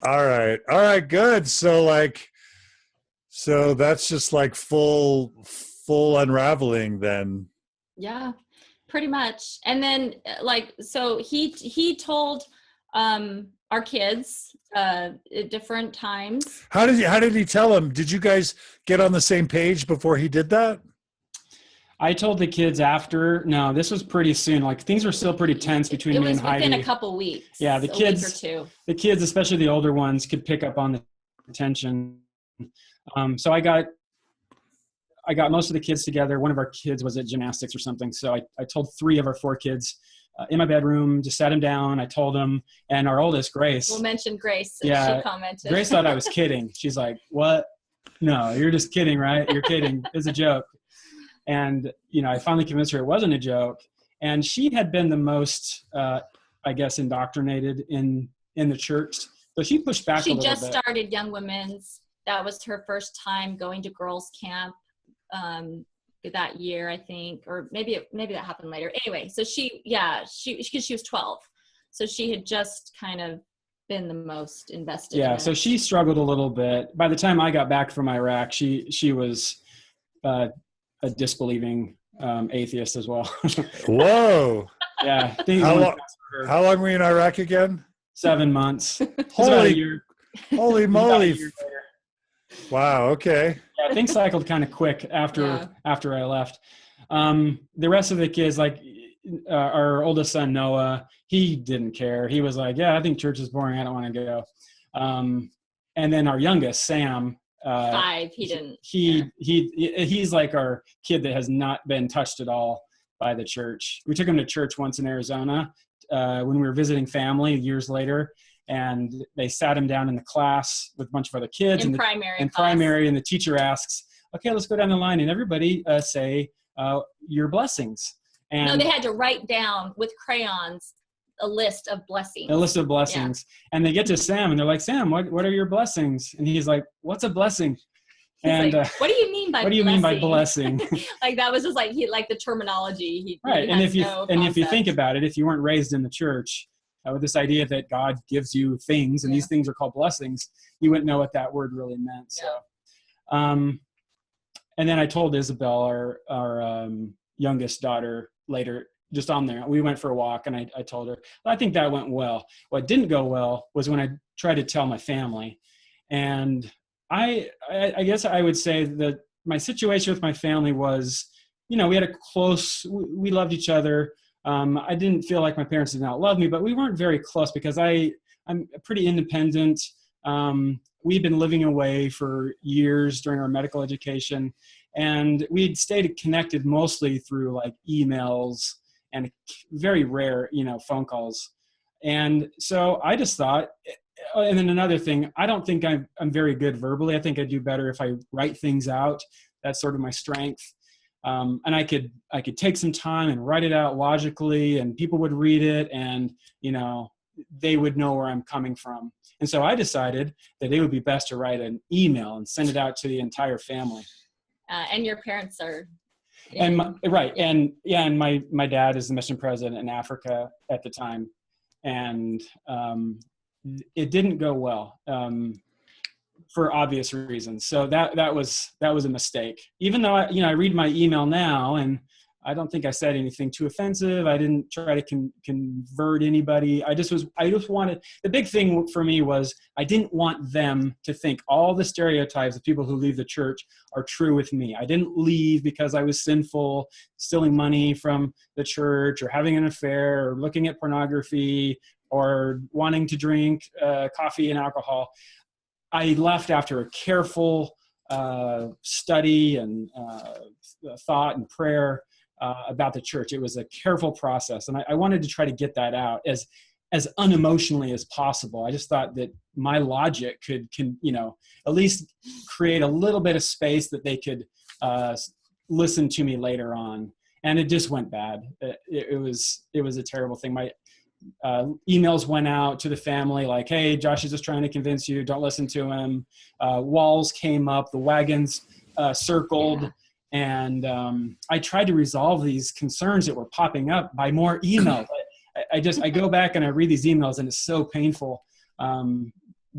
All right, good. So that's just like full unraveling then. Yeah, pretty much. And then so he told our kids at different times. How did he tell them? Did you guys get on the same page before he did that? I told the kids after. No, this was pretty soon. Like things were still pretty tense between me and Heidi. It was within a couple weeks. Yeah, the kids, a week or two. The kids, especially the older ones, could pick up on the tension. So I got most of the kids together. One of our kids was at gymnastics or something. So I told 3 of our 4 kids in my bedroom, just sat them down. I told them, and our oldest, Grace. We'll mention Grace. Yeah, she commented. Grace thought I was kidding. She's like, "What? No, you're just kidding, right? You're kidding. It's a joke." And, I finally convinced her it wasn't a joke. And she had been the most, I guess, indoctrinated in the church. So she pushed back a little bit. She just started Young Women's. That was her first time going to girls' camp that year, I think. Or maybe that happened later. Anyway, so because she was 12. So she had just kind of been the most invested in it. So she struggled a little bit. By the time I got back from Iraq, she was a disbelieving atheist as well. Whoa. Yeah. How long were you in Iraq again? 7 months. Holy moly. Wow. Okay. Yeah, things cycled kind of quick after I left. The rest of the kids, like our oldest son, Noah, he didn't care. He was like, yeah, I think church is boring. I don't want to go. And then our youngest, Sam, 5, he didn't. He's like our kid that has not been touched at all by the church. We took him to church once in Arizona when we were visiting family years later, and they sat him down in the class with a bunch of other kids in primary, and the teacher asks, "Okay, let's go down the line and everybody say your blessings." And no, they had to write down with crayons a list of blessings. Yeah. And they get to Sam and they're like, "Sam, what are your blessings?" And he's like, "What's a blessing?" And like, what do you mean by blessing? Like that was just like the terminology. Right. And if you think about it, if you weren't raised in the church with this idea that God gives you things and these things are called blessings, you wouldn't know what that word really meant. So, and then I told Isabel, our youngest daughter, later, just on there, we went for a walk, and I told her, well, I think that went well. What didn't go well was when I tried to tell my family. And I guess I would say that my situation with my family was, we had we loved each other. I didn't feel like my parents did not love me, but we weren't very close because I'm pretty independent. We'd been living away for years during our medical education, and we'd stayed connected mostly through like emails and very rare, phone calls. And so I just thought, and then another thing, I don't think I'm very good verbally. I think I do better if I write things out. That's sort of my strength. And I could take some time and write it out logically, and people would read it, and, they would know where I'm coming from. And so I decided that it would be best to write an email and send it out to the entire family. And your parents are. And my dad is the mission president in Africa at the time. And it didn't go well for obvious reasons. So that was a mistake. Even though I read my email now, and I don't think I said anything too offensive. I didn't try to convert anybody. I just wanted, the big thing for me was I didn't want them to think all the stereotypes of people who leave the church are true with me. I didn't leave because I was sinful, stealing money from the church, or having an affair, or looking at pornography, or wanting to drink coffee and alcohol. I left after a careful study and thought and prayer about the church. It was a careful process, and I wanted to try to get that out as unemotionally as possible. I just thought that my logic could at least create a little bit of space that they could listen to me later on. And it just went bad. It was a terrible thing. My emails went out to the family like, "Hey, Josh is just trying to convince you. Don't listen to him." Walls came up, the wagons circled. Yeah. And I tried to resolve these concerns that were popping up by more emails. I go back and I read these emails, and it's so painful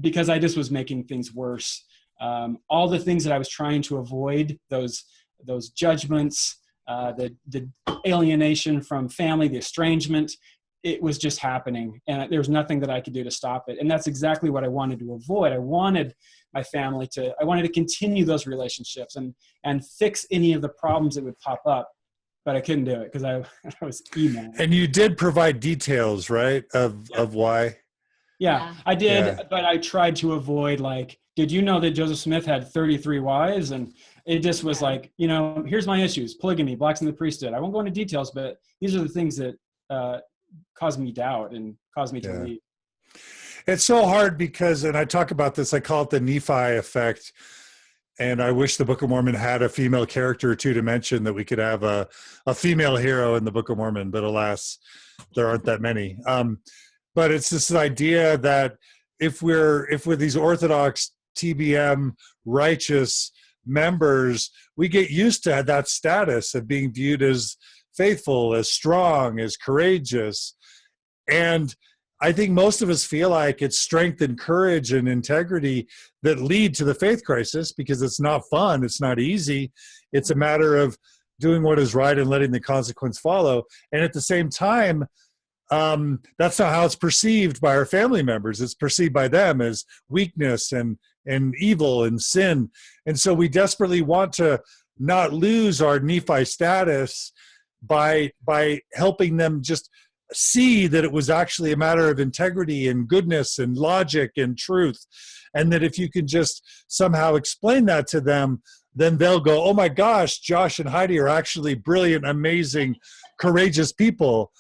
because I just was making things worse. All the things that I was trying to avoid, those judgments, the alienation from family, the estrangement, it was just happening. And there was nothing that I could do to stop it. And that's exactly what I wanted to avoid. I wanted my family I wanted to continue those relationships and fix any of the problems that would pop up. But I couldn't do it because I was emo. And you did provide details, right, of why? Yeah, I did, Yeah. but I tried to avoid, like, did you know that Joseph Smith had 33 wives? And it just was like, here's my issues: polygamy, blacks in the priesthood. I won't go into details, but these are the things that caused me doubt and caused me to leave. It's so hard because, and I talk about this, I call it the Nephi Effect. And I wish the Book of Mormon had a female character or two to mention, that we could have a female hero in the Book of Mormon, but alas, there aren't that many. But it's this idea that if we're these Orthodox TBM righteous members, we get used to that status of being viewed as faithful, as strong, as courageous. And I think most of us feel like it's strength and courage and integrity that lead to the faith crisis, because it's not fun. It's not easy. It's a matter of doing what is right and letting the consequence follow. And at the same time, that's not how it's perceived by our family members. It's perceived by them as weakness and evil and sin. And so we desperately want to not lose our Nephi status by helping them just see that it was actually a matter of integrity and goodness and logic and truth. And that if you can just somehow explain that to them, then they'll go, oh my gosh, Josh and Heidi are actually brilliant, amazing, courageous people.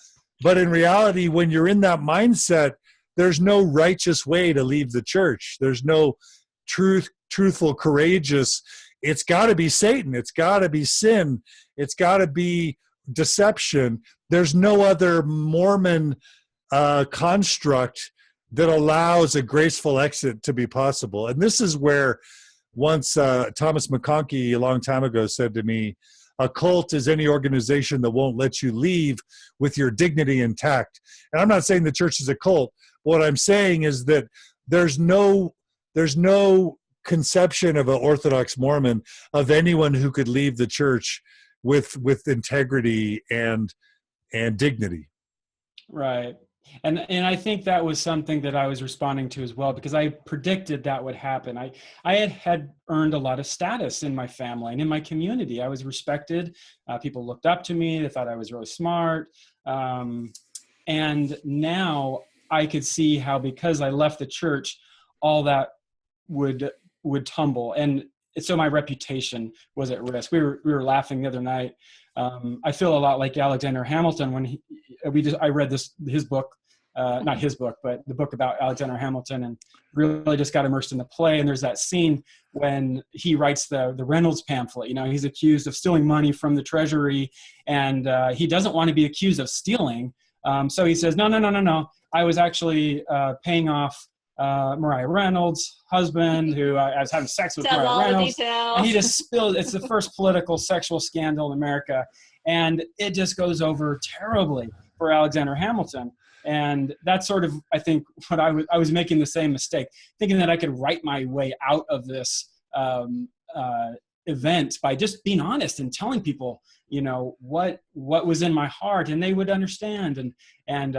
But in reality, when you're in that mindset, there's no righteous way to leave the church. There's no truthful, courageous. It's got to be Satan. It's got to be sin. It's got to be deception. There's no other Mormon construct that allows a graceful exit to be possible. And this is where once Thomas McConkie a long time ago said to me, a cult is any organization that won't let you leave with your dignity intact. And I'm not saying the church is a cult. What I'm saying is that there's no conception of an Orthodox Mormon of anyone who could leave the church with integrity and dignity. Right. And I think that was something that I was responding to as well, because I predicted that would happen. I had earned a lot of status in my family and in my community. I was respected. People looked up to me. They thought I was really smart. And now I could see how, because I left the church, all that would tumble. And so my reputation was at risk. We were laughing the other night. I feel a lot like Alexander Hamilton when I read his book, not his book, but the book about Alexander Hamilton, and really just got immersed in the play. And there's that scene when he writes the Reynolds pamphlet. He's accused of stealing money from the treasury, and he doesn't want to be accused of stealing. So he says, no. I was actually paying off Mariah Reynolds' husband, who I was having sex with. Mariah Reynolds. And he just spilled. It's the first political sexual scandal in America, and it just goes over terribly for Alexander Hamilton. And that's sort of, I think, what I was making the same mistake, thinking that I could write my way out of this event by just being honest and telling people, what was in my heart, and they would understand. And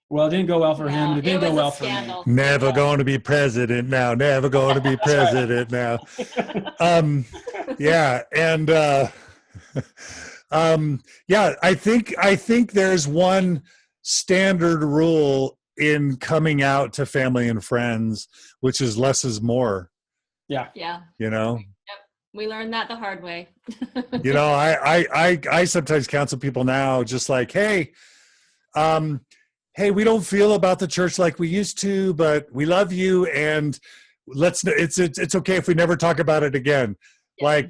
well, it didn't go well for him. It didn't go well for me. Never going to be president now. Never going to be president now. Yeah. And yeah, I think there's one standard rule in coming out to family and friends, which is less is more. Yeah. Yeah. Yep. We learned that the hard way. I sometimes counsel people now, just like, hey, we don't feel about the church like we used to, but we love you, and it's okay if we never talk about it again. Yeah.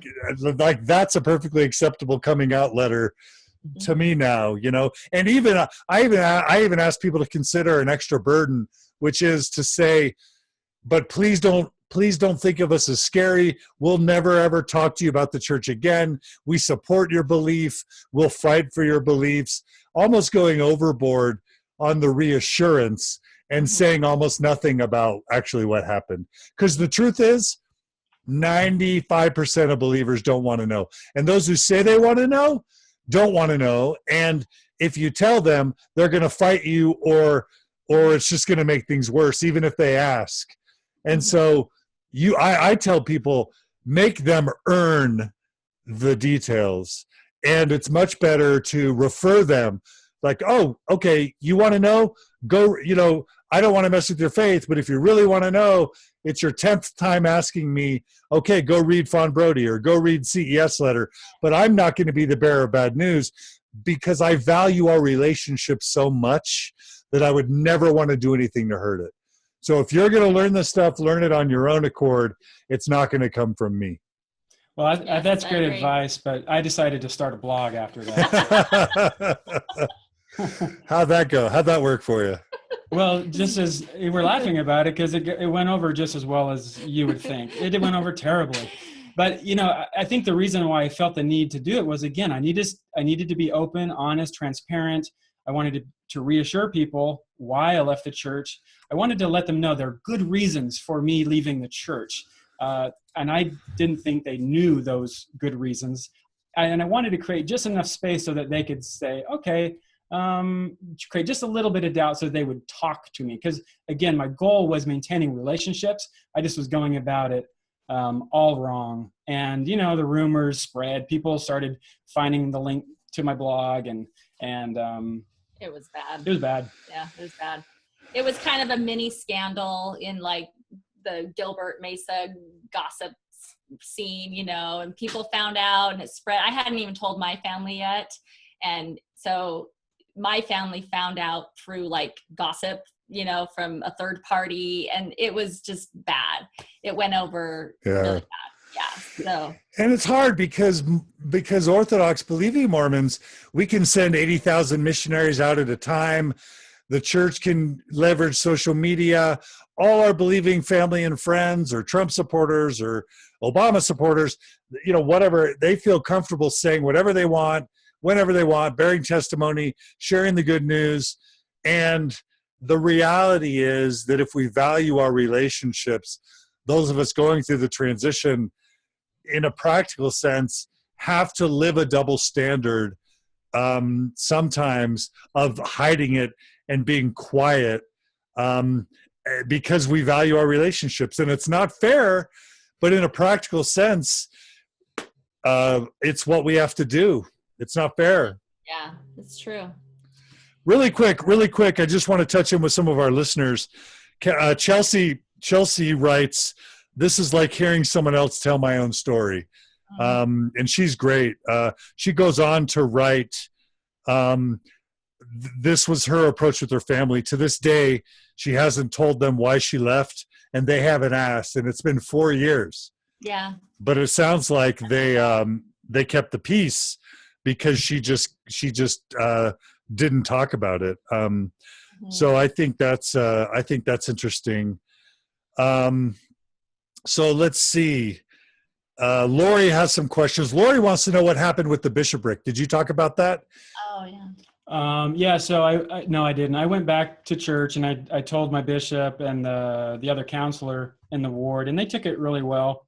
Like that's a perfectly acceptable coming out letter to me now, and even I even ask people to consider an extra burden, which is to say, but please don't think of us as scary. We'll never ever talk to you about the church again. We support your belief. We'll fight for your beliefs. Almost going overboard on the reassurance and saying almost nothing about actually what happened. Because the truth is, 95% of believers don't want to know. And those who say they want to know, don't want to know. And if you tell them, they're going to fight you, or it's just going to make things worse, even if they ask. And so I tell people, make them earn the details. And it's much better to refer them, like, oh, okay, you want to know? Go, I don't want to mess with your faith, but if you really want to know, it's your 10th time asking me, okay, go read Fawn Brody or go read CES Letter. But I'm not going to be the bearer of bad news, because I value our relationship so much that I would never want to do anything to hurt it. So if you're going to learn this stuff, learn it on your own accord. It's not going to come from me. Well, that's great advice, but I decided to start a blog after that. How'd that go? How'd that work for you? Well, just as we're laughing about it, because it went over just as well as you would think. It went over terribly. But, I think the reason why I felt the need to do it was, again, I needed to be open, honest, transparent. I wanted to reassure people why I left the church. I wanted to let them know there are good reasons for me leaving the church. And I didn't think they knew those good reasons. And I wanted to create just enough space so that they could say, okay, create just a little bit of doubt so they would talk to me. Because, again, my goal was maintaining relationships. I just was going about it all wrong. And, the rumors spread. People started finding the link to my blog, and it was bad. It was bad. Yeah, it was bad. It was kind of a mini scandal in like the Gilbert Mesa gossip scene, and people found out and it spread. I hadn't even told my family yet. And so my family found out through like gossip, from a third party, and it was just bad. It went over really bad. Yeah. So. And it's hard because Orthodox believing Mormons, we can send 80,000 missionaries out at a time. The church can leverage social media. All our believing family and friends, or Trump supporters or Obama supporters, whatever, they feel comfortable saying whatever they want, whenever they want, bearing testimony, sharing the good news. And the reality is that if we value our relationships, those of us going through the transition, in a practical sense, have to live a double standard sometimes of hiding it and being quiet because we value our relationships. And it's not fair, but in a practical sense, it's what we have to do. It's not fair. Yeah, it's true. Really quick, I just want to touch in with some of our listeners. Chelsea writes, "This is like hearing someone else tell my own story." And she's great. She goes on to write, this was her approach with her family. To this day, she hasn't told them why she left, and they haven't asked, and it's been 4 years. Yeah. But it sounds like they kept the peace because she just didn't talk about it. So I think that's interesting. So let's see. Lori has some questions. Lori wants to know what happened with the bishopric. Did you talk about that? Oh, yeah. Yeah, so I didn't. I went back to church and I told my bishop and the other counselor in the ward, and they took it really well.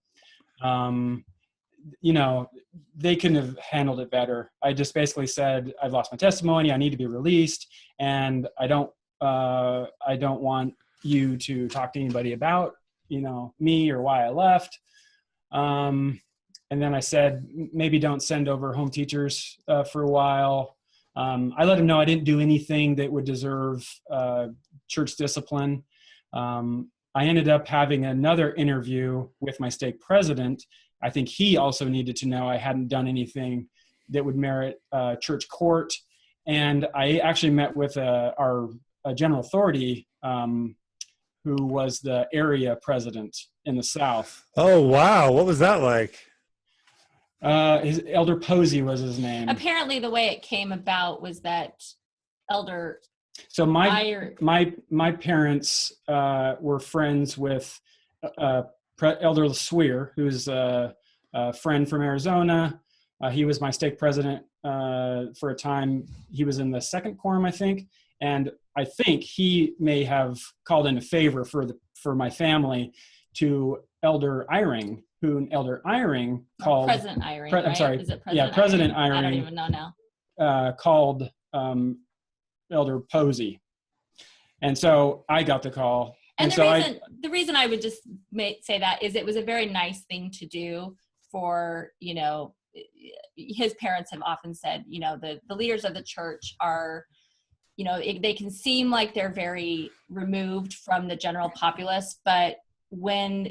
They couldn't have handled it better. I just basically said, I've lost my testimony. I need to be released, and I don't want you to talk to anybody about, me or why I left. And then I said, maybe don't send over home teachers for a while. I let him know I didn't do anything that would deserve church discipline. I ended up having another interview with my stake president. I think he also needed to know I hadn't done anything that would merit church court. And I actually met with our general authority, who was the area president in the South. Oh, wow. What was that like? His Elder Posey was his name. Apparently the way it came about was that Elder... So my parents were friends with Elder LeSueur, who's a friend from Arizona. He was my stake president for a time. He was in the second quorum, I think. And I think he may have called in a favor for my family to Elder Eyring, who Elder Eyring called President Eyring. Right? I'm sorry. Is it President Yeah, President Eyring. I don't even know now. Called Elder Posey. And so I got the call. And so the reason I would just say that is it was a very nice thing to do for, you know, his parents have often said, you know, the leaders of the church are, you know, they can seem like they're very removed from the general populace, but when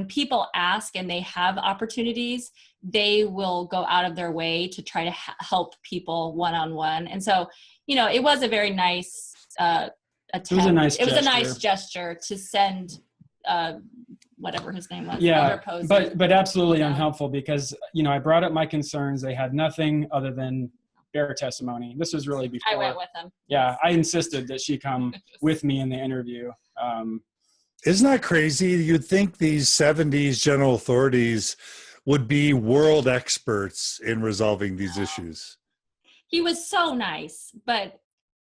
people ask and they have opportunities, they will go out of their way to try to help people one-on-one. And so, you know, it was a very nice attempt. It was a nice gesture to send whatever his name was. Yeah, but absolutely unhelpful, because, you know, I brought up my concerns. They had nothing other than their testimony. This was really before. I went with them. Yeah, I insisted that she come with me in the interview. Isn't that crazy? You'd think these 70s general authorities would be world experts in resolving these issues. He was so nice, but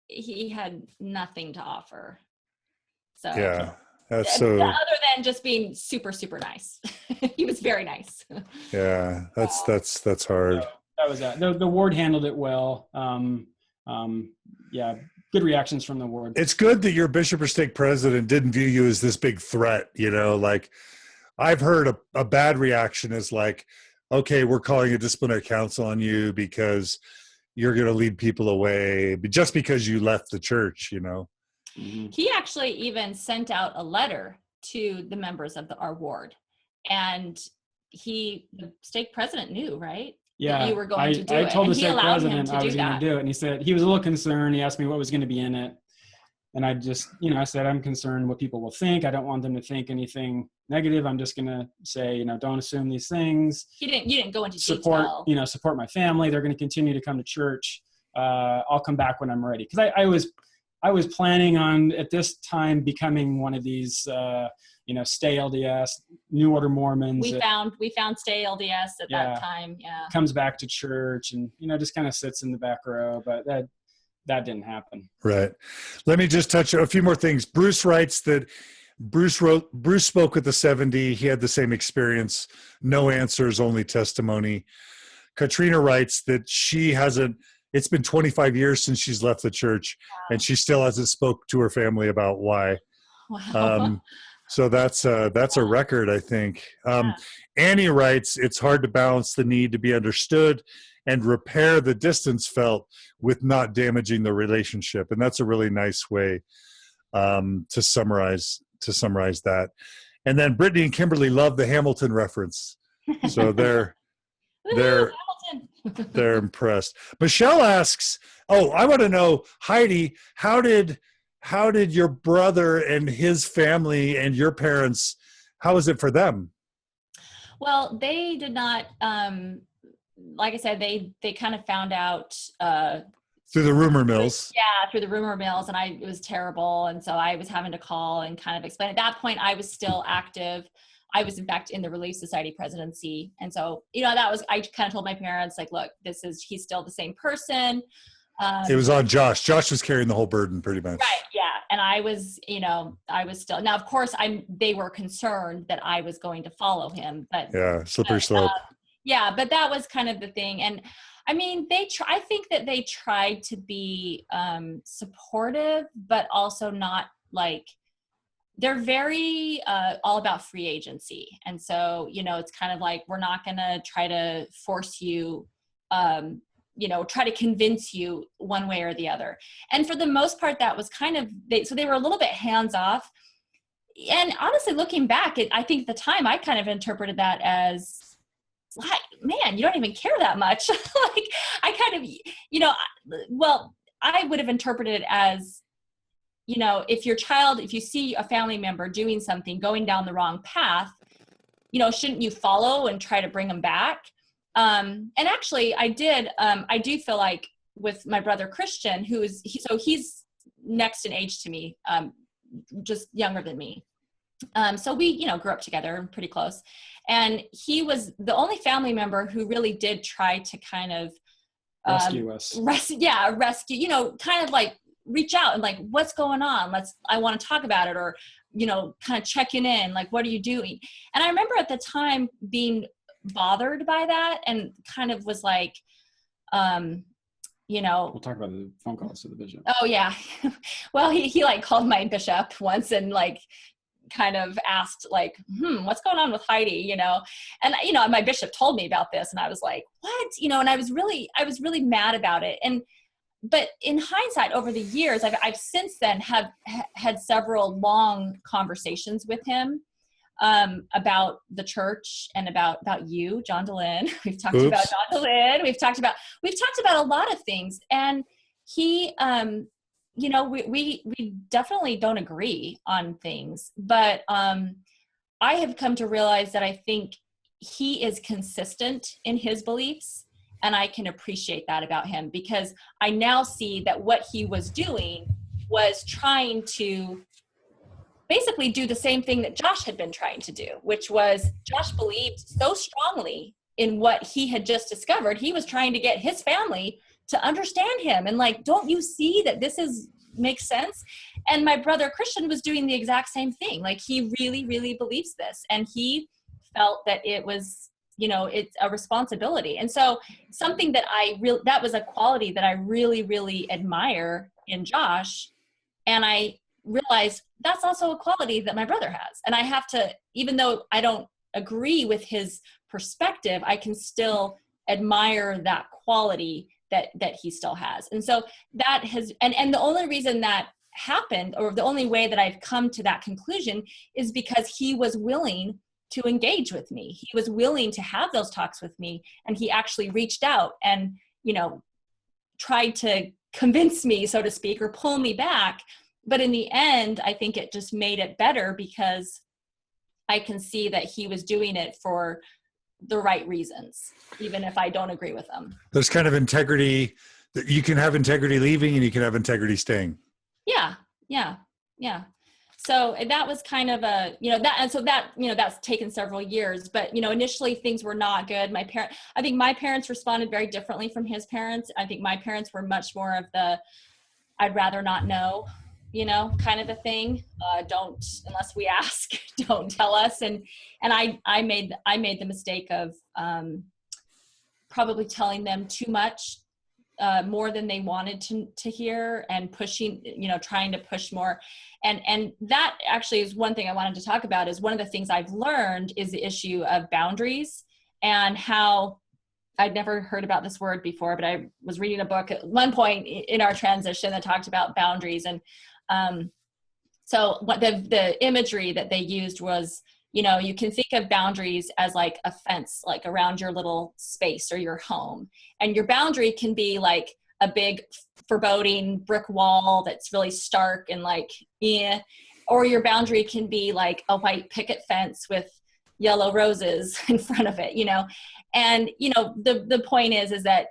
he had nothing to offer. So yeah, that's so. Other than just being super, super nice, he was very nice. Yeah, that's hard. That was that. The ward handled it well. Yeah, good reactions from the ward. It's good that your bishop or stake president didn't view you as this big threat. You know, like I've heard a bad reaction is like, okay, we're calling a disciplinary council on you because you're going to lead people away just because you left the church, you know. He actually even sent out a letter to the members of our ward, and the stake president knew, right? Yeah, that you were going to do I it. told And the stake president I was going to do it, and he said he was a little concerned. He asked me what was going to be in it, and I just, you know, I said I'm concerned what people will think. I don't want them to think anything negative. I'm just going to say, you know, don't assume these things. You didn't go into detail. You know, support my family. They're going to continue to come to church. I'll come back when I'm ready, because I was planning on at this time becoming one of these, you know, stay LDS, New Order Mormons. We found stay LDS at that time. Yeah. Comes back to church and, you know, just kind of sits in the back row, but that didn't happen. Right. Let me just touch a few more things. Bruce writes that Bruce spoke with the 70. He had the same experience. No answers, only testimony. Katrina writes that it's been 25 years since she's left the church, and she still hasn't spoke to her family about why. Wow. So that's a record, I think. Annie writes, it's hard to balance the need to be understood and repair the distance felt with not damaging the relationship. And that's a really nice way to summarize that. And then Brittany and Kimberly love the Hamilton reference. So they're impressed. Michelle asks, I want to know, Heidi, how did your brother and his family and your parents, how was it for them? Well, they did not, like I said, they kind of found out through the rumor mills. Yeah, through the rumor mills, and it was terrible. And so I was having to call and kind of explain. At that point, I was still active. I was in fact in the Relief Society presidency. And so, you know, I kind of told my parents, like, look, he's still the same person. It was on Josh. Josh was carrying the whole burden pretty much. Right. Yeah. And I was still, now of course they were concerned that I was going to follow him, but yeah, slippery slope. Yeah. But that was kind of the thing. And I mean, I think that they tried to be supportive, but also not like, they're very all about free agency. And so, you know, it's kind of like, we're not going to try to force you, you know, try to convince you one way or the other. And for the most part, that was kind of, so they were a little bit hands off. And honestly, looking back, I think at the time I kind of interpreted that as, like, man, you don't even care that much. Like, I kind of, you know, well, I would have interpreted it as, you know, if you see a family member doing something, going down the wrong path, you know, shouldn't you follow and try to bring them back? And actually I do feel like with my brother Christian, he's next in age to me, just younger than me. So we, you know, grew up together pretty close, and he was the only family member who really did try to kind of rescue us. Rescue, you know, kind of like reach out and like, what's going on? I want to talk about it, or, you know, kind of checking in, like, what are you doing? And I remember at the time being bothered by that and kind of was like, you know, We'll talk about the phone calls to the bishop. Oh yeah. Well, he like called my bishop once and like kind of asked like, what's going on with Heidi, you know? And, you know, my bishop told me about this and I was like, what? You know, and I was really mad about it. But in hindsight, over the years, I've since then have had several long conversations with him about the church and about you, John DeLynn. We've talked about John DeLynn. We've talked about a lot of things. And he, you know, we definitely don't agree on things, but I have come to realize that I think he is consistent in his beliefs. And I can appreciate that about him, because I now see that what he was doing was trying to basically do the same thing that Josh had been trying to do, which was Josh believed so strongly in what he had just discovered. He was trying to get his family to understand him. And like, don't you see that this makes sense? And my brother Christian was doing the exact same thing. Like, he really, really believes this. And he felt that it was, you know, it's a responsibility. And so something that that was a quality that I really, really admire in Josh. And I realized that's also a quality that my brother has. And I have to, even though I don't agree with his perspective, I can still admire that quality that he still has. And so that has, and the only reason that happened, or the only way that I've come to that conclusion, is because he was willing to engage with me. He was willing to have those talks with me. And he actually reached out and, you know, tried to convince me, so to speak, or pull me back. But in the end, I think it just made it better, because I can see that he was doing it for the right reasons, even if I don't agree with them. There's kind of integrity that you can have integrity leaving and you can have integrity staying. Yeah. So that was kind of a, you know, that's taken several years, but, you know, initially things were not good. I think my parents responded very differently from his parents. I think my parents were much more of the, I'd rather not know, you know, kind of a thing. Don't, unless we ask, don't tell us. And I made the mistake of probably telling them too much, more than they wanted to hear, and pushing, you know, trying to push more. And that actually is one thing I wanted to talk about. Is one of the things I've learned is the issue of boundaries, and how I'd never heard about this word before, but I was reading a book at one point in our transition that talked about boundaries. And so what the imagery that they used was, you know, you can think of boundaries as like a fence, like around your little space or your home. And your boundary can be like a big foreboding brick wall that's really stark and like, or your boundary can be like a white picket fence with yellow roses in front of it, you know? And, you know, the point is that,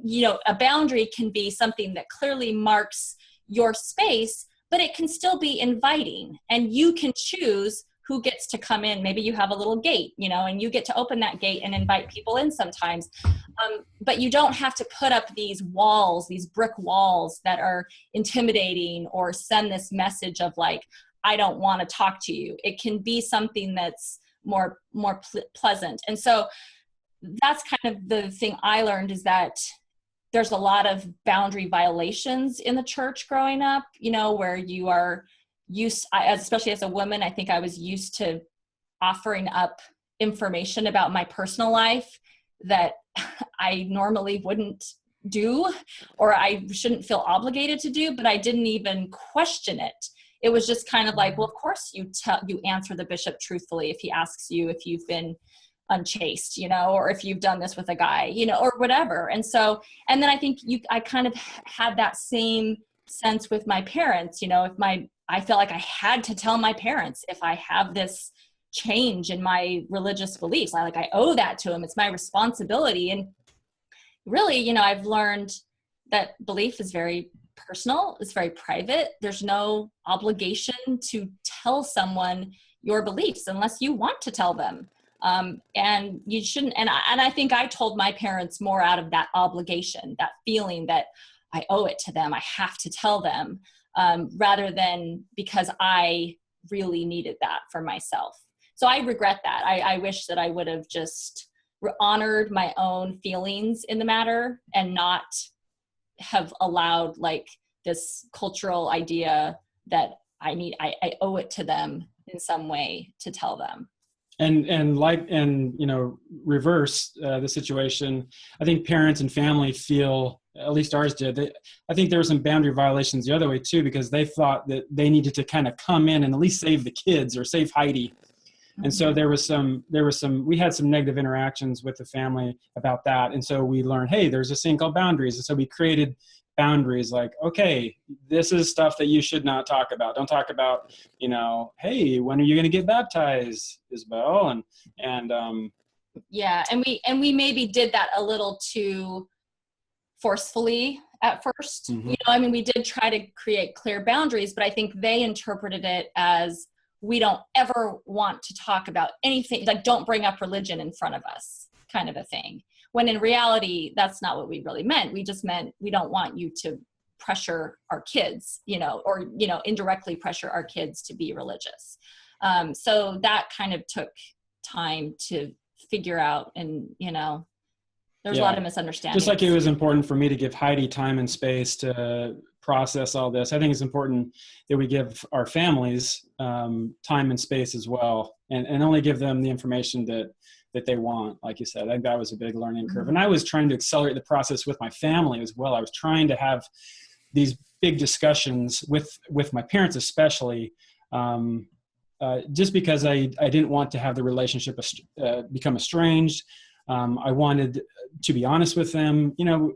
you know, a boundary can be something that clearly marks your space, but it can still be inviting, and you can choose who gets to come in. Maybe you have a little gate, you know, and you get to open that gate and invite people in sometimes. But you don't have to put up these walls, these brick walls that are intimidating, or send this message of like, I don't want to talk to you. It can be something that's more pleasant. And so that's kind of the thing I learned, is that there's a lot of boundary violations in the church growing up, you know, where you are especially as a woman, I think I was used to offering up information about my personal life that I normally wouldn't do, or I shouldn't feel obligated to do, but I didn't even question it. It was just kind of like, well, of course you answer the bishop truthfully if he asks you if you've been unchaste, you know, or if you've done this with a guy, you know, or whatever. And so, and then I think I kind of had that same sense with my parents, you know, I felt like I had to tell my parents if I have this change in my religious beliefs. I owe that to them. It's my responsibility. And really, you know, I've learned that belief is very personal. It's very private. There's no obligation to tell someone your beliefs unless you want to tell them. And you shouldn't. And I think I told my parents more out of that obligation, that feeling that I owe it to them, I have to tell them, rather than because I really needed that for myself. So I regret that. I wish that I would have just honored my own feelings in the matter and not have allowed like this cultural idea that I owe it to them in some way to tell them. And you know, reverse the situation. I think parents and family feel, at least ours did, I think there were some boundary violations the other way too, because they thought that they needed to kind of come in and at least save the kids or save Heidi. And so we had some negative interactions with the family about that. And so we learned, hey, there's this thing called boundaries. And so we created boundaries like, okay, this is stuff that you should not talk about. Don't talk about, you know, hey, when are you going to get baptized, Isabel? Yeah. And we maybe did that a little too forcefully at first. Mm-hmm. You know, I mean, we did try to create clear boundaries, but I think they interpreted it as, we don't ever want to talk about anything, like don't bring up religion in front of us kind of a thing. When in reality, that's not what we really meant. We just meant we don't want you to pressure our kids, you know, or, you know, indirectly pressure our kids to be religious. So that kind of took time to figure out, and, you know, there's a lot of misunderstandings. Just like it was important for me to give Heidi time and space to process all this, I think it's important that we give our families time and space as well, and only give them the information that they want. Like you said, I think that was a big learning curve. And I was trying to accelerate the process with my family as well. I was trying to have these big discussions with my parents, especially, just because I didn't want to have the relationship become estranged. I wanted to be honest with them. You know,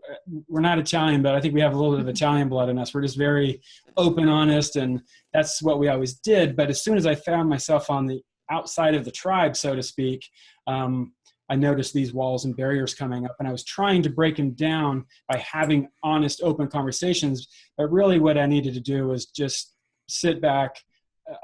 we're not Italian, but I think we have a little bit of Italian blood in us. We're just very open, honest, and that's what we always did. But as soon as I found myself on the outside of the tribe, so to speak, I noticed these walls and barriers coming up, and I was trying to break them down by having honest, open conversations. But really what I needed to do was just sit back,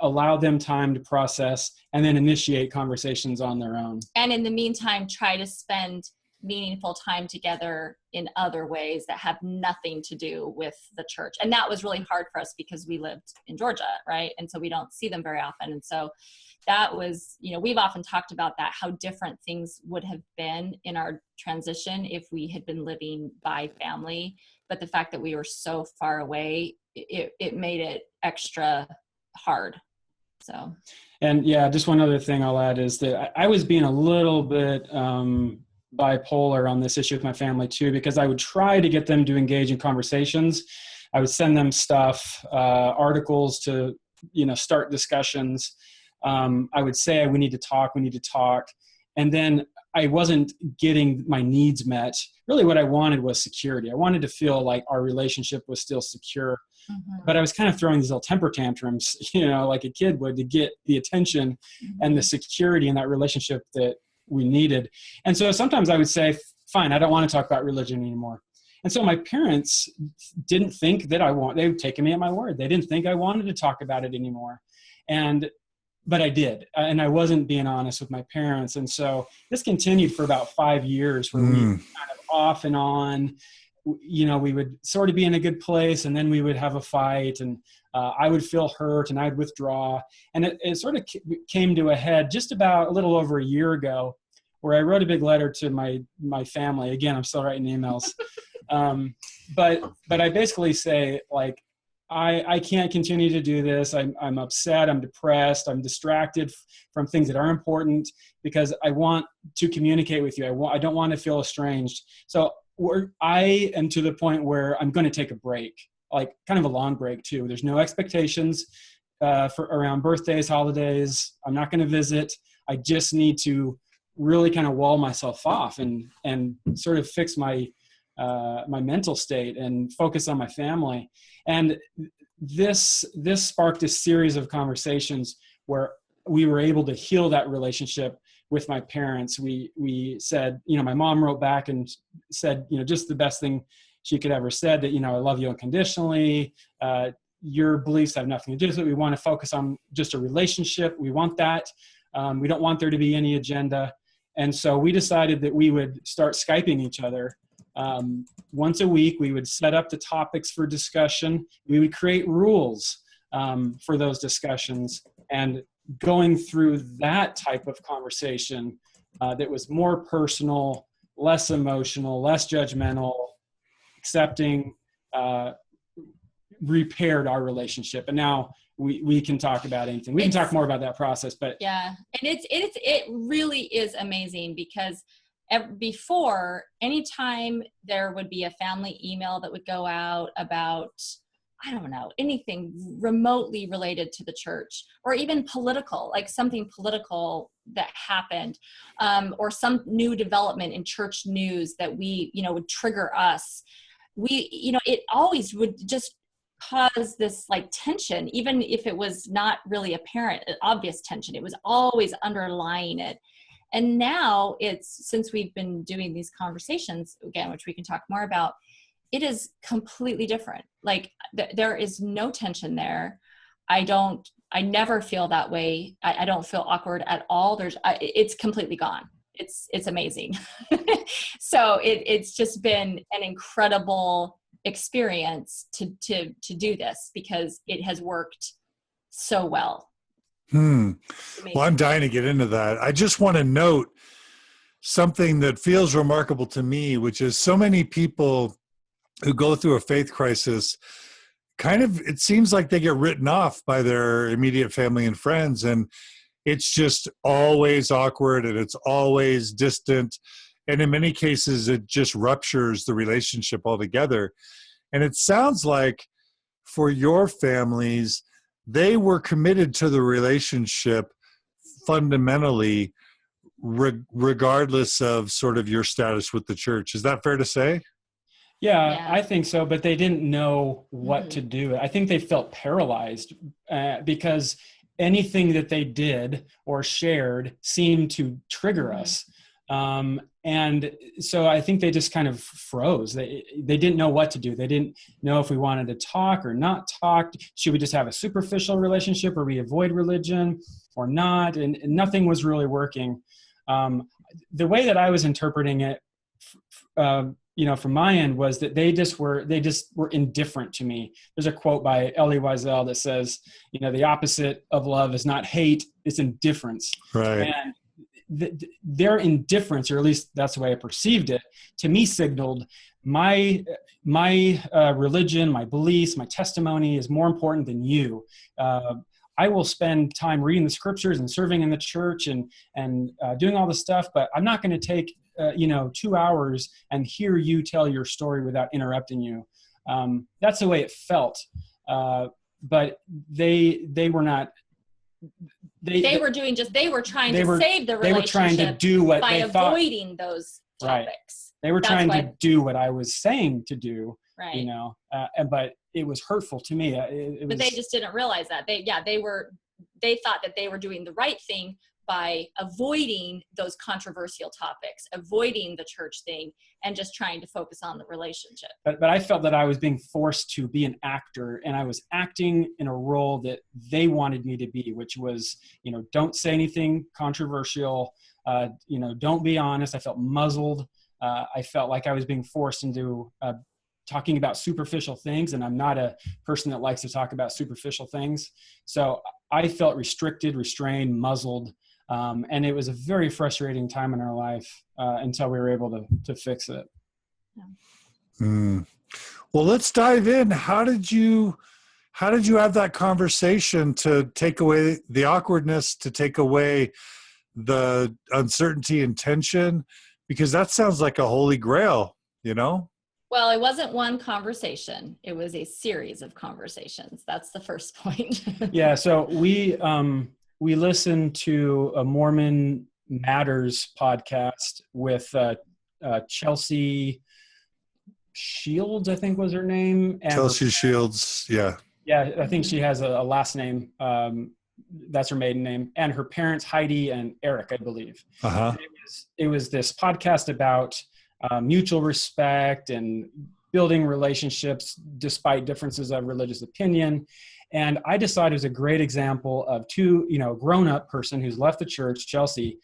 allow them time to process, and then initiate conversations on their own. And in the meantime, try to spend meaningful time together in other ways that have nothing to do with the church. And that was really hard for us because we lived in Georgia, right? And so we don't see them very often. And so that was, you know, we've often talked about that, how different things would have been in our transition if we had been living by family. But the fact that we were so far away, it made it extra hard. So, and yeah, just one other thing I'll add is that I was being a little bit bipolar on this issue with my family too, because I would try to get them to engage in conversations. I would send them stuff, articles to, you know, start discussions. I would say, we need to talk. And then I wasn't getting my needs met. Really what I wanted was security. I wanted to feel like our relationship was still secure. Mm-hmm. But I was kind of throwing these little temper tantrums, you know, like a kid would, to get the attention and the security in that relationship that we needed. And so sometimes I would say, fine, I don't want to talk about religion anymore. And so my parents didn't think that they would take me at my word. They didn't think I wanted to talk about it anymore. But I did. And I wasn't being honest with my parents. And so this continued for about 5 years where we kind of off and on, you know, we would sort of be in a good place, and then we would have a fight, and I would feel hurt and I'd withdraw. And it sort of came to a head just about a little over a year ago, where I wrote a big letter to my family. Again, I'm still writing emails. But I basically say, like, I can't continue to do this. I'm upset. I'm depressed. I'm distracted from things that are important because I want to communicate with you. I don't want to feel estranged. So I am to the point where I'm going to take a break, like kind of a long break too. There's no expectations for around birthdays, holidays. I'm not going to visit. I just need to really kind of wall myself off and sort of fix my mental state and focus on my family. And this sparked a series of conversations where we were able to heal that relationship with my parents. We said, you know, my mom wrote back and said, you know, just the best thing she could ever said, that, you know, I love you unconditionally. Your beliefs have nothing to do with it. We want to focus on just a relationship. We want that. We don't want there to be any agenda. And so we decided that we would start Skyping each other Once a week, we would set up the topics for discussion. We would create rules for those discussions, and going through that type of conversation that was more personal, less emotional, less judgmental, accepting, repaired our relationship. And now we can talk about anything. We can talk more about that process, but yeah. And it really is amazing, because before, anytime there would be a family email that would go out about, I don't know, anything remotely related to the church, or even political, like something political that happened, or some new development in church news that would trigger us. It always would just cause this like tension, even if it was not really apparent, obvious tension. It was always underlying it. And now since we've been doing these conversations, again, which we can talk more about, it is completely different. Like there is no tension there. I never feel that way. I don't feel awkward at all. It's completely gone. It's amazing. So it's just been an incredible experience to do this, because it has worked so well. Well, I'm dying to get into that. I just want to note something that feels remarkable to me, which is so many people who go through a faith crisis, it seems like they get written off by their immediate family and friends. And it's just always awkward, and it's always distant. And in many cases, it just ruptures the relationship altogether. And it sounds like for your families, they were committed to the relationship fundamentally, regardless of sort of your status with the church. Is that fair to say? Yeah, I think so, but they didn't know what to do. I think they felt paralyzed because anything that they did or shared seemed to trigger us. And so I think they just kind of froze. They didn't know what to do. They didn't know if we wanted to talk or not talk. Should we just have a superficial relationship, or we avoid religion or not? And nothing was really working. The way that I was interpreting it, from my end, was that they just were indifferent to me. There's a quote by Elie Wiesel that says, the opposite of love is not hate, it's indifference. Right. And their indifference, or at least that's the way I perceived it, to me signaled my religion, my beliefs, my testimony is more important than you. I will spend time reading the scriptures and serving in the church and doing all this stuff, but I'm not going to take 2 hours and hear you tell your story without interrupting you. That's the way it felt. But they were not. They were trying to save the relationship. They were trying to do what by they thought. Avoiding those topics. Right. They were trying to do what I was saying to do. Right. But it was hurtful to me. But they just didn't realize that. They thought that they were doing the right thing by avoiding those controversial topics, avoiding the church thing, and just trying to focus on the relationship. But I felt that I was being forced to be an actor, and I was acting in a role that they wanted me to be, which was, don't say anything controversial, don't be honest. I felt muzzled. I felt like I was being forced into talking about superficial things, and I'm not a person that likes to talk about superficial things. So I felt restricted, restrained, muzzled. And it was a very frustrating time in our life until we were able to fix it. Well, let's dive in. How did you have that conversation to take away the awkwardness, to take away the uncertainty and tension? Because that sounds like a holy grail, Well, it wasn't one conversation. It was a series of conversations. That's the first point. Yeah. So we listened to a Mormon Matters podcast with Chelsea Shields, I think was her name. And Chelsea Shields, yeah. Yeah, I think she has a last name. That's her maiden name. And her parents, Heidi and Eric, I believe. Uh-huh. It was this podcast about mutual respect and building relationships despite differences of religious opinion. And I decided it was a great example of a grown-up person who's left the church, Chelsea,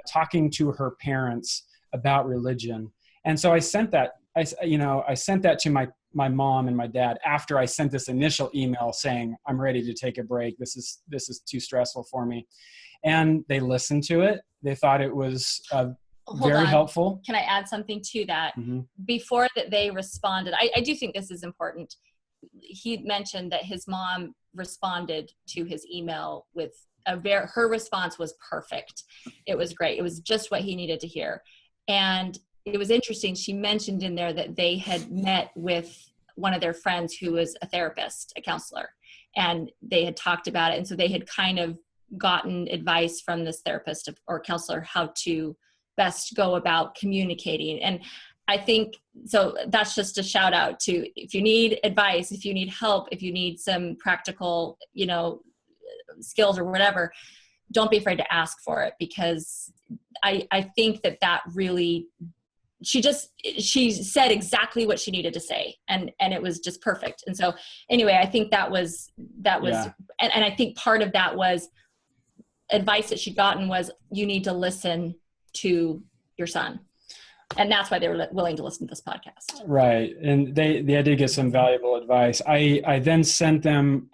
talking to her parents about religion. And so I sent that I sent that to my mom and my dad after I sent this initial email saying, I'm ready to take a break. This is too stressful for me. And they listened to it. They thought it was very helpful. Can I add something to that? Mm-hmm. Before that they responded, I do think this is important. He mentioned that his mom responded to his email with her response was perfect. It was great. It was just what he needed to hear. And it was interesting. She mentioned in there that they had met with one of their friends who was a therapist, a counselor, and they had talked about it. And so they had kind of gotten advice from this therapist or counselor how to best go about communicating. And I think, so that's just a shout out to, if you need advice, if you need help, if you need some practical, skills or whatever, don't be afraid to ask for it, because I think that really, she said exactly what she needed to say, and it was just perfect. And so anyway, I think that was, yeah. And I think part of that was advice that she'd gotten was, you need to listen to your son. And that's why they were willing to listen to this podcast. Right. And they did get some valuable advice. I then sent them,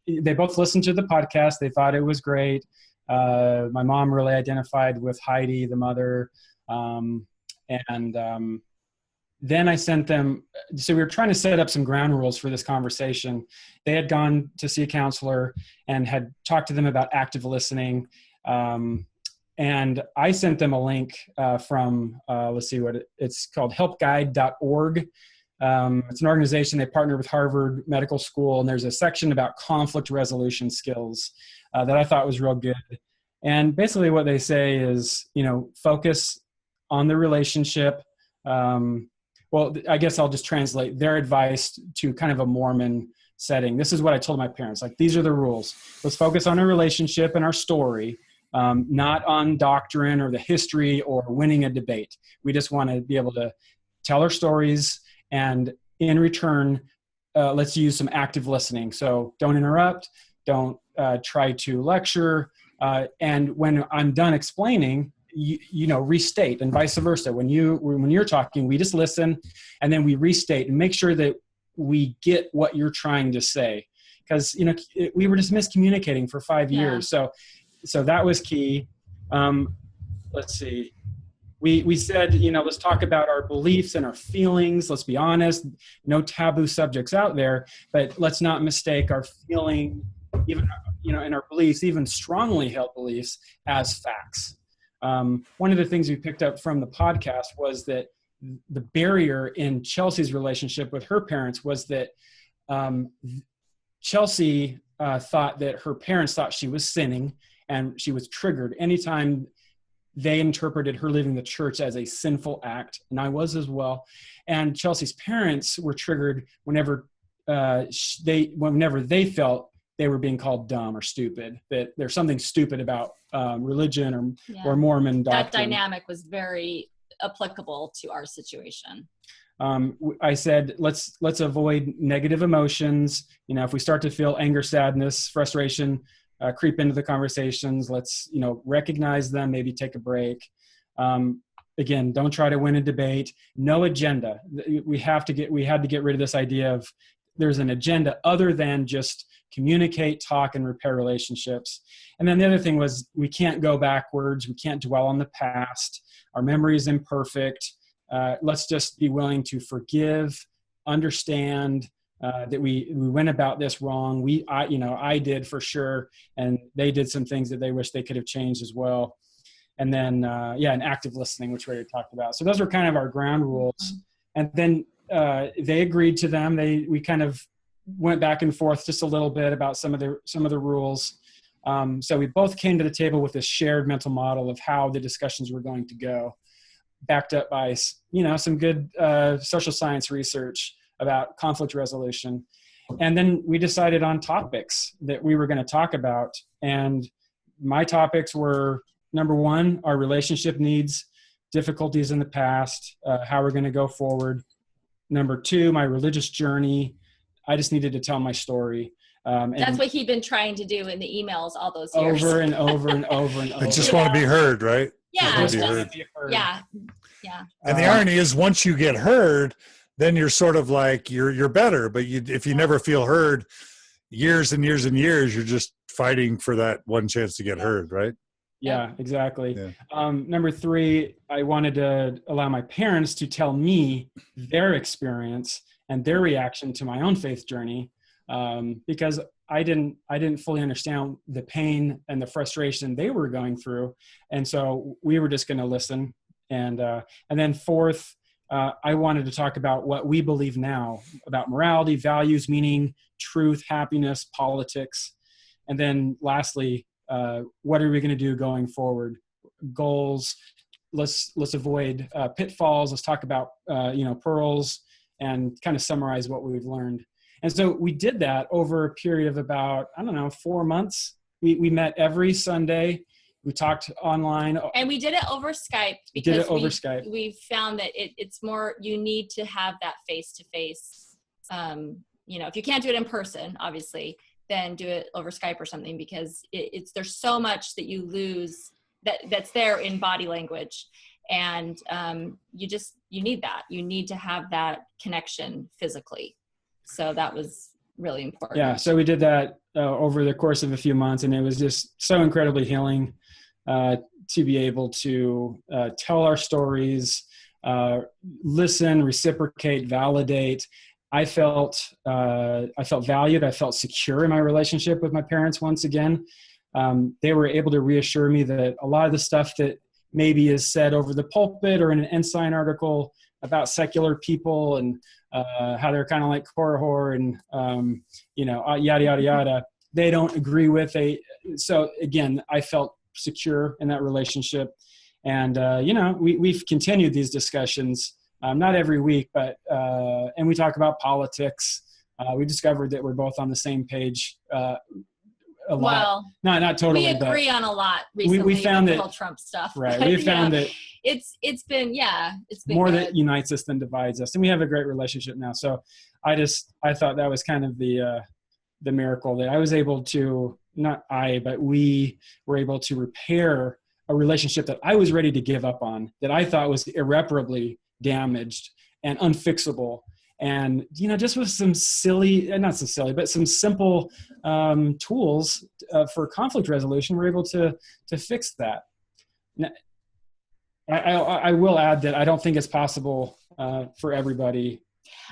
they both listened to the podcast. They thought it was great. My mom really identified with Heidi, the mother. Then I sent them, so we were trying to set up some ground rules for this conversation. They had gone to see a counselor and had talked to them about active listening. And I sent them a link from, let's see what it's called, helpguide.org. It's an organization, they partner with Harvard Medical School, and there's a section about conflict resolution skills that I thought was real good. And basically what they say is, focus on the relationship. Well, I guess I'll just translate their advice to kind of a Mormon setting. This is what I told my parents, like, these are the rules. Let's focus on our relationship and our story. Not on doctrine or the history or winning a debate. We just want to be able to tell our stories, and in return, let's use some active listening. So don't interrupt, don't try to lecture, and when I'm done explaining, restate, and vice versa. When you're talking, we just listen, and then we restate and make sure that we get what you're trying to say, because we were just miscommunicating for 5 years. So that was key. Let's see. We said, let's talk about our beliefs and our feelings. Let's be honest. No taboo subjects out there, but let's not mistake our feeling, even, and our beliefs, even strongly held beliefs, as facts. One of the things we picked up from the podcast was that the barrier in Chelsea's relationship with her parents was that Chelsea thought that her parents thought she was sinning, and she was triggered anytime they interpreted her leaving the church as a sinful act, and I was as well. And Chelsea's parents were triggered whenever they felt they were being called dumb or stupid, that there's something stupid about religion or Mormon doctrine. That dynamic was very applicable to our situation. I said, let's avoid negative emotions. If we start to feel anger, sadness, frustration, creep into the conversations, let's, recognize them, maybe take a break. Again, don't try to win a debate. No agenda. We had to get rid of this idea of there's an agenda other than just communicate, talk, and repair relationships. And then the other thing was, we can't go backwards. We can't dwell on the past. Our memory is imperfect. Let's just be willing to forgive, understand that we went about this wrong. I did for sure, and they did some things that they wish they could have changed as well. And then, and active listening, which we already talked about. So those were kind of our ground rules. And then they agreed to them. We kind of went back and forth just a little bit about some of the rules. So we both came to the table with this shared mental model of how the discussions were going to go, backed up by, some good social science research about conflict resolution. And then we decided on topics that we were going to talk about. And my topics were, number one, our relationship needs, difficulties in the past, how we're going to go forward. Number two, my religious journey. I just needed to tell my story. That's what he'd been trying to do in the emails all those years. Over and over and over and over. I just want to be heard, right? Yeah, Just wanna be heard. yeah. And the irony is, once you get heard, then you're sort of like you're better. But if you never feel heard, years and years and years, you're just fighting for that one chance to get heard, right? Yeah, exactly. Yeah. Number 3, I wanted to allow my parents to tell me their experience and their reaction to my own faith journey, because I didn't fully understand the pain and the frustration they were going through, and so we were just going to listen. And then 4th, I wanted to talk about what we believe now about morality, values, meaning, truth, happiness, politics, and then lastly, what are we going to do going forward? Goals. Let's avoid pitfalls. Let's talk about pearls, and kind of summarize what we've learned. And so we did that over a period of about 4 months. We met every Sunday. We talked online, and we did it over Skype because we found that it's more, you need to have that face to face. If you can't do it in person, obviously, then do it over Skype or something, because there's so much that you lose that's there in body language. And you need that. You need to have that connection physically. So that was really important. Yeah. So we did that over the course of a few months, and it was just so incredibly healing to be able to tell our stories, listen, reciprocate, validate. I felt valued. I felt secure in my relationship with my parents once again. They were able to reassure me that a lot of the stuff that maybe is said over the pulpit or in an Ensign article about secular people and how they're kind of like Korihor and yada yada yada, they don't agree with. So again, I felt secure in that relationship, and we've continued these discussions. Not every week, but and we talk about politics. We discovered that we're both on the same page a lot. Well, not totally. We agree on a lot recently. We found that Trump stuff. Right. We found that it's been more good. that unites us than divides us, and we have a great relationship now. So I thought that was kind of the miracle that I was able to, but we were able to repair a relationship that I was ready to give up on, that I thought was irreparably damaged and unfixable. And, just with some some simple tools for conflict resolution, we're able to fix that. Now, I will add that I don't think it's possible for everybody.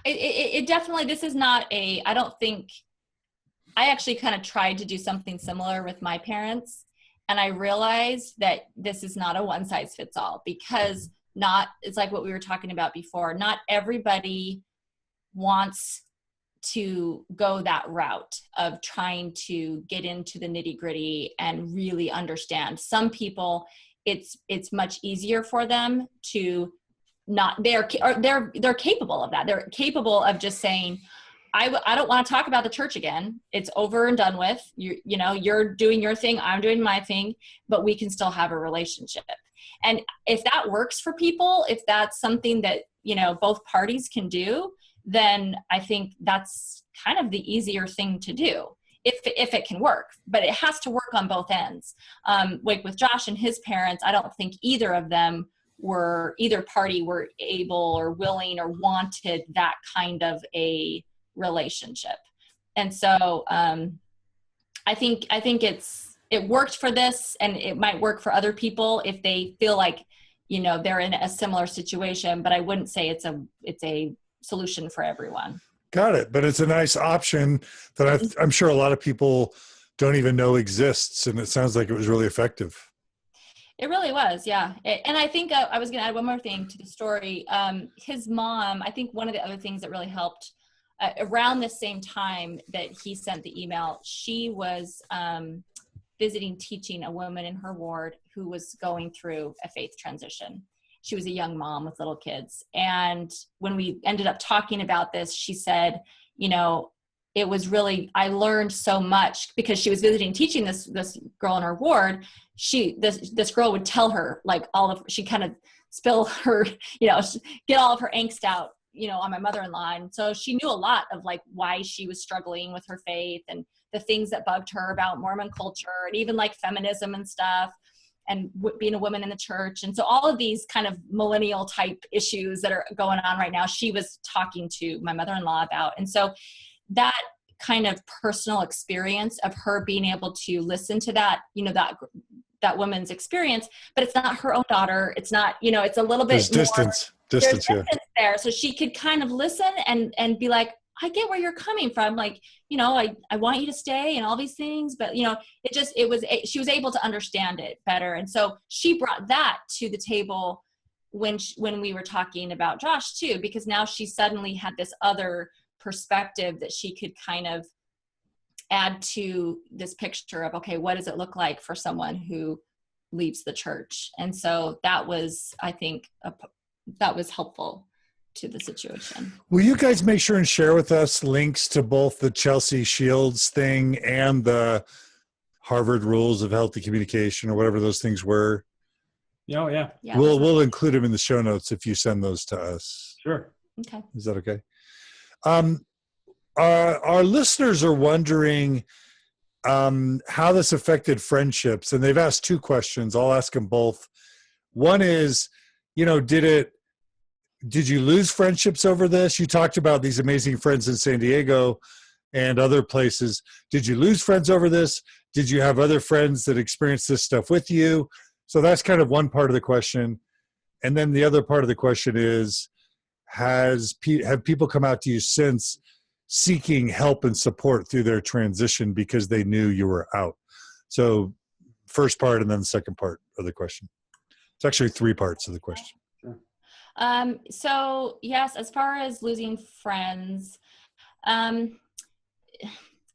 It definitely, this is not I don't think, I actually kind of tried to do something similar with my parents. And I realized that this is not a one size fits all, because it's like what we were talking about before. Not everybody wants to go that route of trying to get into the nitty gritty and really understand. Some people, it's much easier for them to they're capable of that. They're capable of just saying, I don't want to talk about the church again. It's over and done with. You're doing your thing, I'm doing my thing, but we can still have a relationship. And if that works for people, if that's something that, both parties can do, then I think that's kind of the easier thing to do if it can work, but it has to work on both ends. Like with Josh and his parents, I don't think either party were able or willing or wanted that kind of a relationship. And so I think it worked for this, and it might work for other people if they feel like they're in a similar situation, but I wouldn't say it's a solution for everyone. Got it. But it's a nice option that I'm sure a lot of people don't even know exists, and it sounds like it was really effective. It really was, yeah. And I think I was going to add one more thing to the story. His mom, I think one of the other things that really helped around the same time that he sent the email, she was teaching a woman in her ward who was going through a faith transition. She was a young mom with little kids. And when we ended up talking about this, she said, it was really, I learned so much because she was teaching this girl in her ward. This girl would tell her like she kind of spill her, get all of her angst out, on my mother-in-law. And so she knew a lot of like why she was struggling with her faith and the things that bugged her about Mormon culture and even like feminism and stuff. being a woman in the church. And so all of these kind of millennial type issues that are going on right now, she was talking to my mother-in-law about. And so that kind of personal experience of her being able to listen to that, that woman's experience, but it's not her own daughter. It's not, it's a little bit There's distance there. So she could kind of listen and be like, I get where you're coming from. Like, I want you to stay and all these things, but she was able to understand it better. And so she brought that to the table when we were talking about Josh too, because now she suddenly had this other perspective that she could kind of add to this picture of, okay, what does it look like for someone who leaves the church? And so that was, I think, that was helpful to the situation. Will you guys make sure and share with us links to both the Chelsea Shields thing and the Harvard Rules of Healthy Communication, or whatever those things were? Oh, yeah. We'll include them in the show notes if you send those to us. Sure. Okay. Is that okay? Our listeners are wondering how this affected friendships, and they've asked two questions. I'll ask them both. One is, did you lose friendships over this? You talked about these amazing friends in San Diego and other places. Did you lose friends over this? Did you have other friends that experienced this stuff with you? So that's kind of one part of the question. And then the other part of the question is, have people come out to you since seeking help and support through their transition because they knew you were out? So first part and then the second part of the question. It's actually three parts of the question. So yes, as far as losing friends,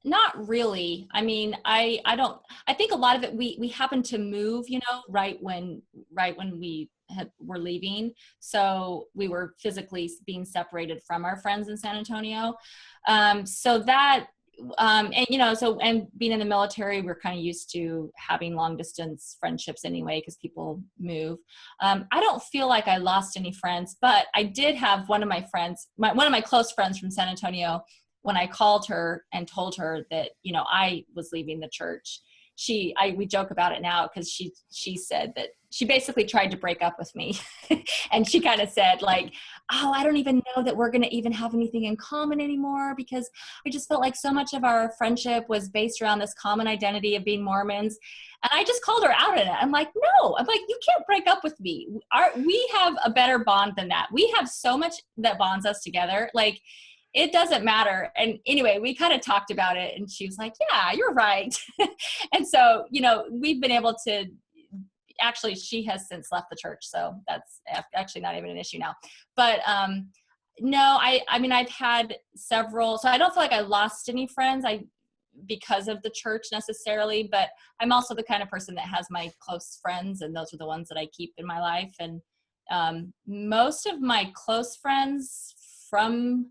not really. I mean, I think a lot of it, we happened to move, right when we were leaving. So we were physically being separated from our friends in San Antonio. So that, and being in the military, we're kind of used to having long distance friendships anyway, because people move. I don't feel like I lost any friends, but I did have one of my friends, one of my close friends from San Antonio, when I called her and told her that, I was leaving the church. We joke about it now because she said that she basically tried to break up with me. And she kind of said like, oh, I don't even know that we're going to even have anything in common anymore, because I just felt like so much of our friendship was based around this common identity of being Mormons. And I just called her out on it. I'm like, no, you can't break up with me. We have a better bond than that. We have so much that bonds us together. Like, it doesn't matter. And anyway, we kind of talked about it and she was like, yeah, you're right. And so, we've been able to, actually, she has since left the church. So that's actually not even an issue now. But no, I mean, I've had several, so I don't feel like I lost any friends because of the church necessarily, but I'm also the kind of person that has my close friends, and those are the ones that I keep in my life. And most of my close friends from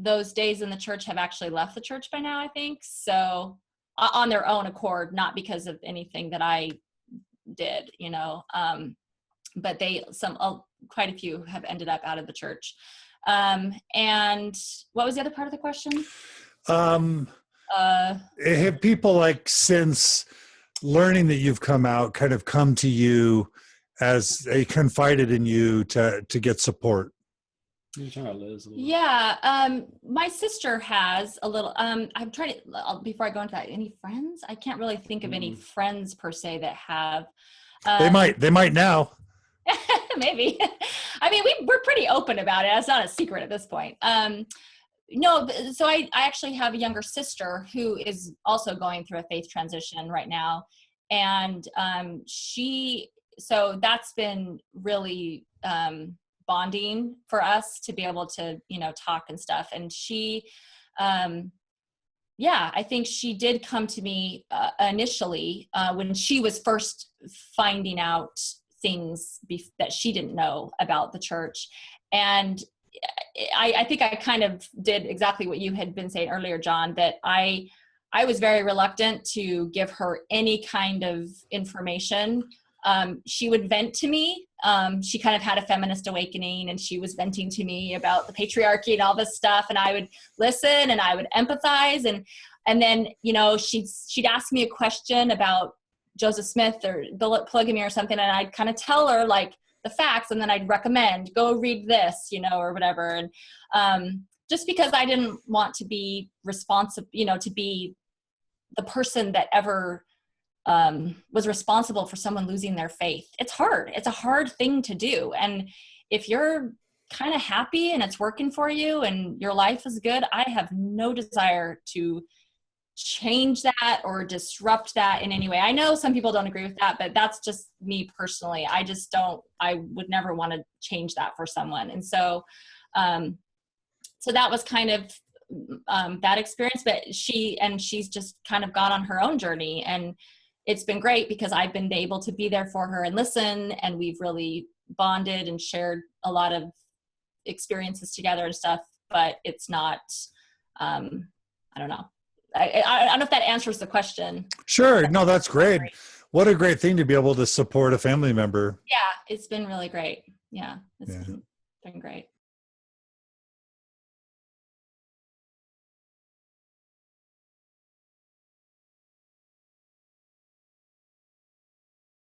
those days in the church have actually left the church by now, I think. So on their own accord, not because of anything that I did, but quite a few have ended up out of the church. And what was the other part of the question? Have people, like, since learning that you've come out, kind of come to you as they confided in you to get support? You're talking about Liz a little. Yeah, my sister has a little. I'm trying to, before I go into that, any friends? I can't really think of any friends per se that have. They might now. Maybe. I mean, we're pretty open about it. It's not a secret at this point. No, so I actually have a younger sister who is also going through a faith transition right now, and so that's been really bonding for us to be able to, talk and stuff. And she, I think she did come to me initially when she was first finding out things that she didn't know about the church. And I think I kind of did exactly what you had been saying earlier, John, that I was very reluctant to give her any kind of information. She would vent to me. She kind of had a feminist awakening, and she was venting to me about the patriarchy and all this stuff. And I would listen and I would empathize. And then, she'd ask me a question about Joseph Smith or polygamy or something, and I'd kind of tell her like the facts, and then I'd recommend, go read this, you know, or whatever. And just because I didn't want to be responsible, you know, to be the person that ever was responsible for someone losing their faith. It's hard. It's a hard thing to do. And if you're kind of happy and it's working for you and your life is good, I have no desire to change that or disrupt that in any way. I know some people don't agree with that, but that's just me personally. I would never want to change that for someone. And so, so that was kind of that experience, but she's just kind of gone on her own journey, and it's been great because I've been able to be there for her and listen, and we've really bonded and shared a lot of experiences together and stuff, but it's not, I don't know. I don't know if that answers the question. Sure. No, that's great. What a great thing to be able to support a family member. Yeah, it's been really great. Yeah, it's been great.